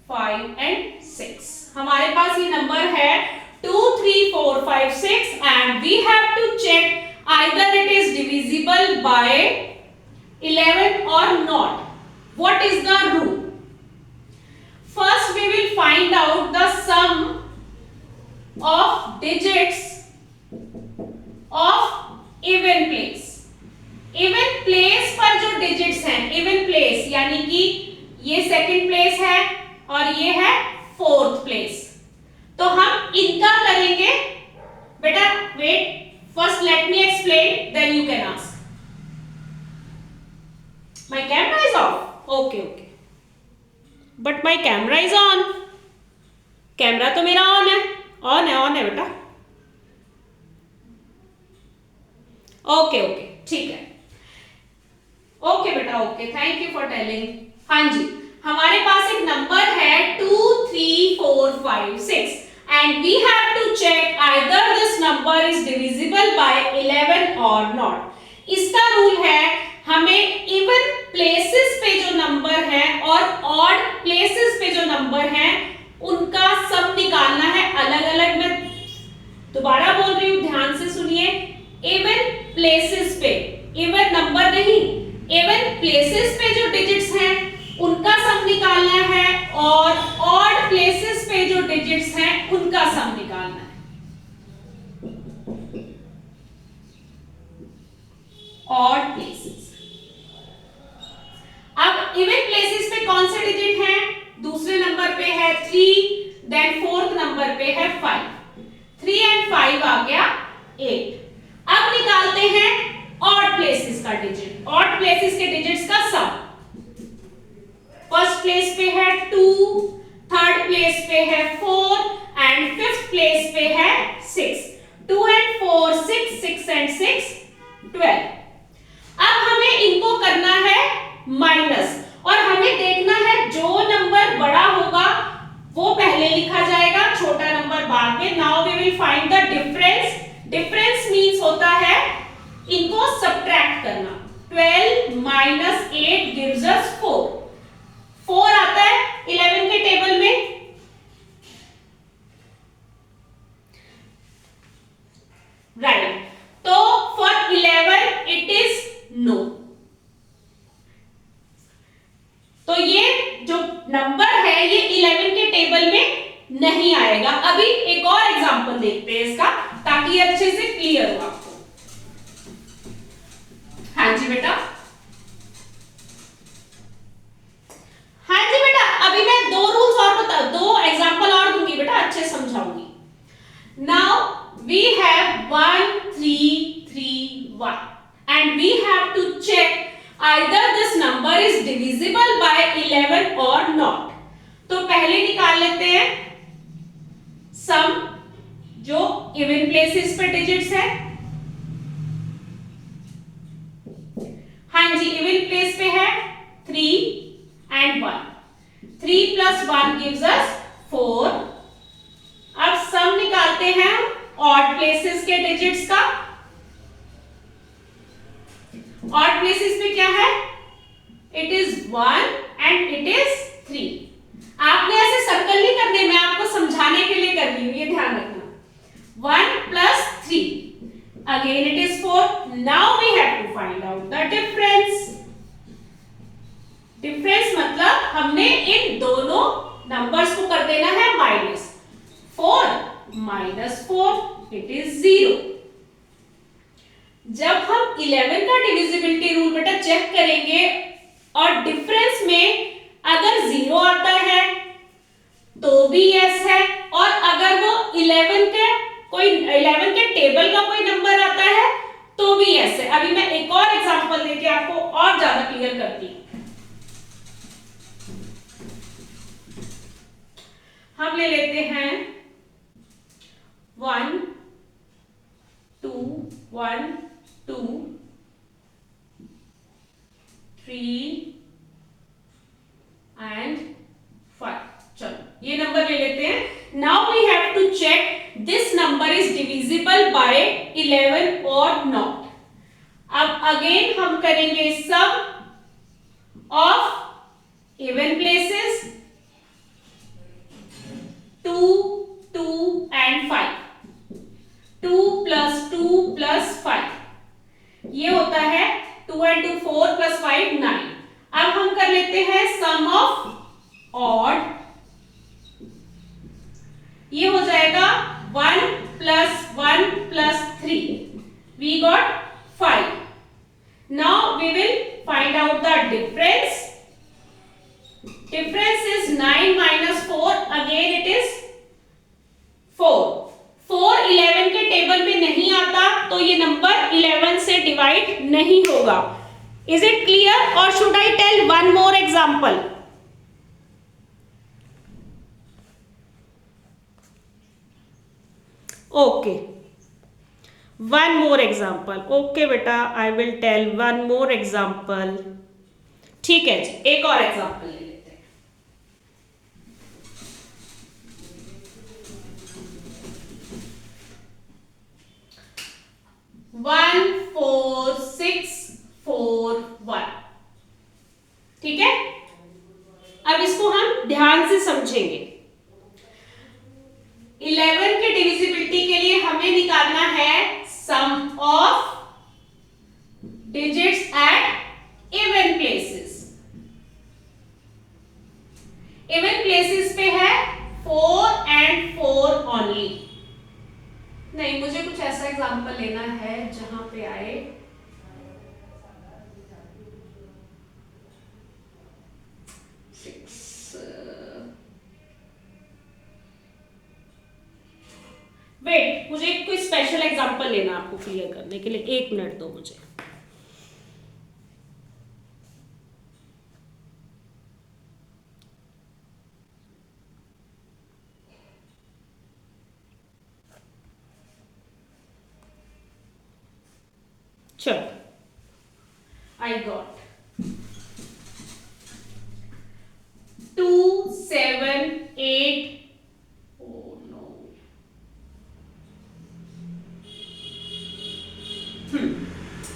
5 and 6. हमारे पास ये नंबर है 2, 3, 4, 5, 6 and we have to check either it is divisible by 11 or not. What is the rule? First we will find out the sum of digits of even place. even place पर जो digits हैं, even place यानी कि ये second place है और ये है फोर्थ प्लेस, तो हम इनका करेंगे बेटा। Wait, first let me explain then you can ask. My camera is off, okay okay, but my camera is on. Camera तो मेरा ऑन है, ऑन है, ऑन है बेटा। ओके ओके, ठीक है, ओके बेटा, okay, thank you for telling. हाँ जी, हमारे पास एक नंबर है 2, 3, 4, 5, 6 and we have to check either this number is divisible by 11 or not. इसका रूल है हमें इवन प्लेसेस पे जो नंबर है और ऑड प्लेसेस पे जो नंबर है उनका सम निकालना है अलग अलग। मैं दोबारा बोल रही हूँ, ध्यान से सुनिए। इवन प्लेसेस पे, इवन नंबर नहीं, इवन प्लेसेस पे जो डिजिट्स हैं उनका सम निकालना है और ऑड प्लेसेस पे जो डिजिट्स हैं उनका सम निकालना है। ऑड प्लेसेस, अब इवन प्लेसेस पे कौन से डिजिट हैं? दूसरे नंबर पे है 3, देन फोर्थ नंबर पे है 5, 3 and 5 आ गया 8। अब निकालते हैं ऑड प्लेसेस का डिजिट, ऑड प्लेसेस के डिजिट्स का सम। फर्स्ट प्लेस पे है 2, थर्ड प्लेस पे है 4 एंड फिफ्थ प्लेस पे है 6। 2 and 4 6, 6 and 6 12। अब हमें इनको करना है माइनस और हमें देखना है जो नंबर बड़ा होगा वो पहले लिखा जाएगा, छोटा नंबर बाद में। Now we will find the difference. Difference means होता है इनको सब्ट्रैक्ट करना। 12 minus 8 gives us 4। 4 आता है 11 के टेबल में, राइट। तो फॉर 11 इट इज नो। तो ये जो नंबर है ये 11 के टेबल में नहीं आएगा। अभी एक और एग्जांपल देखते हैं इसका, ताकि अच्छे से क्लियर हो आपको। हाँ जी बेटा, और नॉट। तो पहले निकाल लेते हैं सम जो इवन प्लेसेस पे डिजिट्स है। हाँ जी, इवन प्लेस पे है 3 and 1। 3 + 1 gives us 4। अब सम निकालते हैं ऑड प्लेसेस के डिजिट्स का। ऑड प्लेसेस पे क्या है? It is 1 and it is 3। आपने ऐसे सर्कल नहीं करने, मैं आपको समझाने के लिए कर रही हूं, ये ध्यान रखना। 1 + 3 again it is 4। now we have to find out the difference। Difference मतलब हमने इन दोनों नंबर्स को कर देना है माइनस। 4 - 4 it is 0। जब हम 11 का डिविजिबिलिटी रूल बेटा चेक करेंगे और डिफरेंस में अगर 0 आता है तो भी यस है, और अगर वो 11 के टेबल का कोई नंबर आता है तो भी यस है। अभी मैं एक और एग्जांपल देके आपको और ज्यादा क्लियर करती हूं। हम ले लेते हैं 1 2 1 2 3 and 5। चलो ये नंबर ले लेते हैं। Now we have to check this number is divisible by 11 और नॉट। अब अगेन हम करेंगे sum of even places 2 2 and 5। 2 + 2 + 5 ये होता है 2 and 2 4 + 5 9। अब हम कर लेते हैं सम ऑफ ऑड। ये हो जाएगा 1 + 1 + 3 we got 5। now we will find out the difference। difference is 9 - 4 again it is 4। 4 11 के टेबल में नहीं आता तो ये नंबर 11 से डिवाइड नहीं होगा। Is it clear or should I tell one more example? Okay, one more example। Okay बेटा, I will tell one more example। ठीक है जी, एक और एग्जाम्पल ले लेते हैं। 1 4 6 4 1। ठीक है, अब इसको हम ध्यान से समझेंगे। 11 के डिविजिबिलिटी के लिए हमें निकालना है sum of digits at even places. Even places पे है 4 and 4 ओनली। नहीं, मुझे कुछ ऐसा एग्जांपल लेना है जहां पे आए 6। वेट, मुझे कोई स्पेशल एग्जांपल लेना आपको क्लियर करने के लिए। 1 मिनट दो मुझे। चलो, आई गॉट 2 7 8। oh no।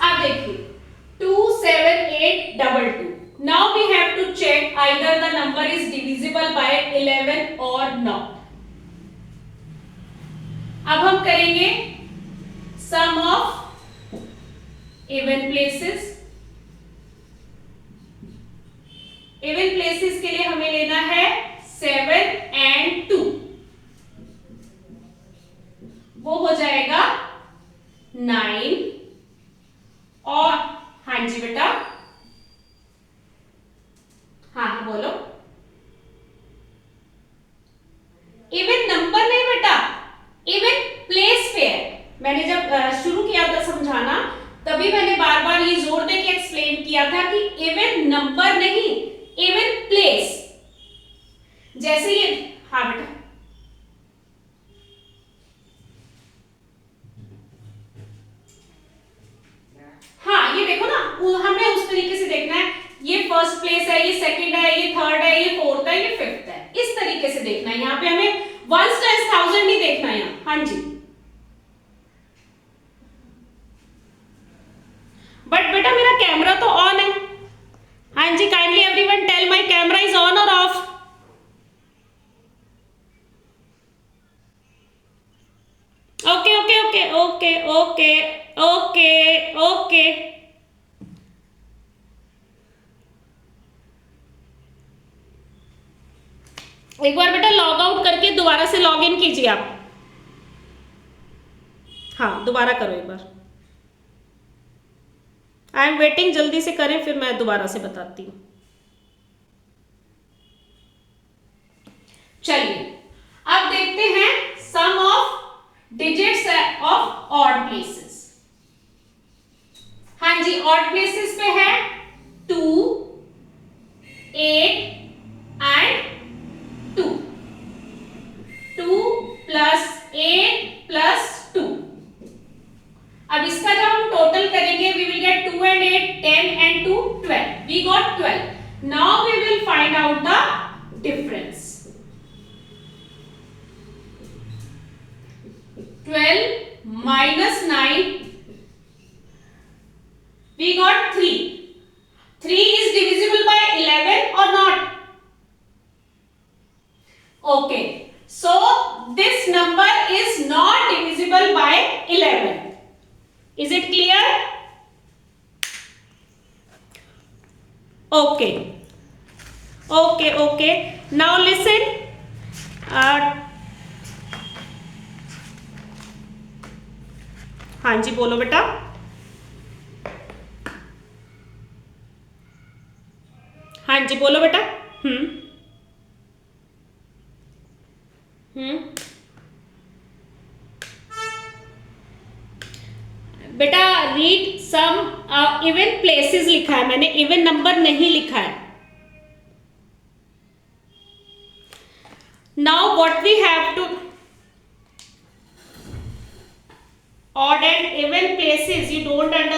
अब देखिए 2 7 8 2 2। now we have to check either the number is divisible by 11 or not। अब हम करेंगे sum of even places. Even places के लिए हमें लेना है 7 and 2। वो हो जाएगा 9। और हाँ जी बेटा, हाँ बोलो। इवन नंबर नहीं बेटा, इवन प्लेस पे है। मैंने जब शुरू किया था समझाना तभी मैंने बार बार ये जोर दे के एक्सप्लेन किया था कि इवन नंबर नहीं, इवन प्लेस। जैसे ये, हाँ बेटा, हाँ ये देखो ना, हमें उस तरीके से देखना है, ये फर्स्ट प्लेस है, ये सेकंड है, ये थर्ड है, ये फोर्थ है, ये फिफ्थ है, इस तरीके से देखना है। यहाँ पे हमें वंस टाइम्स थाउजेंड नहीं देखना है यहाँ। हाँ जी, बट बेटा मेरा कैमरा तो ऑन है। हाँ जी, kindly everyone tell my camera is on और off. Okay okay okay okay okay okay okay. एक बार बेटा लॉग आउट करके दोबारा से लॉग इन कीजिए आप। हाँ दोबारा करो एक बार। आई एम वेटिंग, जल्दी से करें फिर मैं दोबारा से बताती हूँ। चलिए अब देखते हैं sum of digits of odd places. हाँ जी, ऑड प्लेसेस पे है 2, 8 एंड 2, 2 प्लस 8 प्लस 2। अब इसका जब हम टोटल करेंगे we will get 2 and 8 10 and 2 12, we got 12. Now we will find out the difference. 12 minus 9, we got 3. 3 is divisible by 11 or not? Okay, so this number is not divisible by 11. Is it clear? Okay. Okay, okay. Now listen. हाँ जी बोलो बेटा। हाँ जी बोलो बेटा। बेटा रीड सम इवन प्लेसेस लिखा है मैंने, इवन नंबर नहीं लिखा है। Now what we have to, odd and even places you don't understand.